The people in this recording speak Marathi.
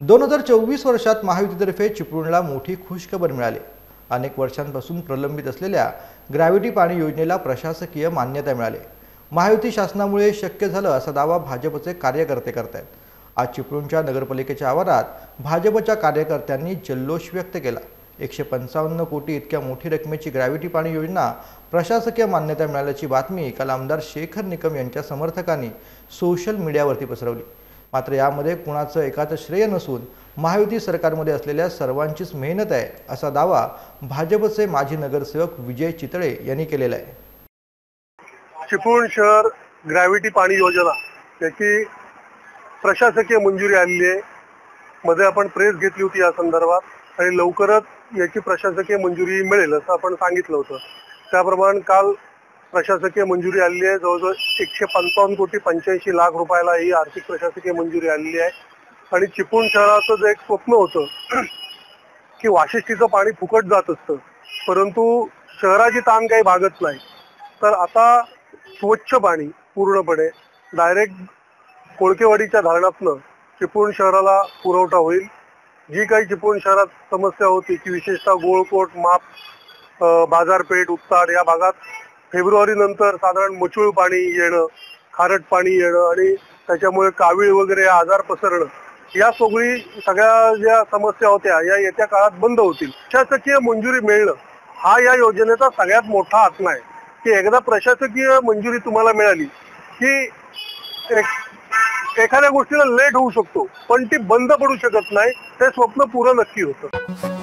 2024 वर्षात महायुतीतर्फे चिपळूणला मोठी खुशखबर मिळाली। अनेक वर्षांपासून प्रलंबित असलेल्या ग्रॅव्हिटी पाणी योजनेला प्रशासकीय मान्यता मिळाली। महायुती शासनामुळे शक्य झालं असा दावा भाजपचे कार्यकर्ते करतात। आज चिपळूणच्या नगरपालिकेच्या आवारात भाजपच्या कार्यकर्त्यांनी जल्लोष व्यक्त केला। 155 कोटी इतक्या मोठी रकमेची ग्रॅव्हिटी पाणी योजना प्रशासकीय मान्यता मिळाल्याची बातमी काल आमदार शेखर निकम यांच्या समर्थकांनी सोशल मीडियावरती पसरवली। मात्र यामध्ये कुणाचं एकाचं श्रेय नसून महायुती सरकारमध्ये असलेल्या सर्वांचीच मेहनत आहे असा दावा भाजपचे माजी नगरसेवक विजय चितळे यांनी केलेला आहे। चिपळूण शहर ग्रॅव्हिटी पाणी योजना याची प्रशासकीय मंजुरी आलेली आहे। मध्ये आपण प्रेस घेतली होती या संदर्भात आणि लवकरच याची प्रशासकीय मंजुरी मिळेल असं आपण सांगितलं होतं। त्याप्रमाणे काल प्रशासकीय मंजुरी आलेली आहे। जवळजवळ 155 कोटी 85 लाख रुपयाला ही आर्थिक प्रशासकीय मंजुरी आलेली आहे। आणि चिपळूण शहराचं जे एक स्वप्न होतं की वाशिष्ठीचं पाणी फुकट जात असतं, परंतु शहराची ताण काही भागत नाही, तर आता स्वच्छ पाणी पूर्णपणे डायरेक्ट कोळकेवाडीच्या धरणातनं चिपळूण शहराला पुरवठा होईल। जी काही चिपळूण शहरात समस्या होती की विशेषतः गोळकोट, माप, बाजारपेठ, उत्ताड या भागात फेब्रुवारी नंतर साधारण मचूळ पाणी येणं, खारट पाणी येणं आणि त्याच्यामुळे कावीळ वगैरे आजार पसरणं, या सगळ्या ज्या समस्या होत्या या येत्या काळात बंद होतील। प्रशासकीय मंजुरी मिळणं हा या योजनेचा सगळ्यात मोठा आत्मा आहे की एकदा प्रशासकीय मंजुरी तुम्हाला मिळाली की एखाद्या गोष्टीला लेट होऊ शकतो पण ती बंद पडू शकत नाही, ते स्वप्न पुरं नक्की होतं।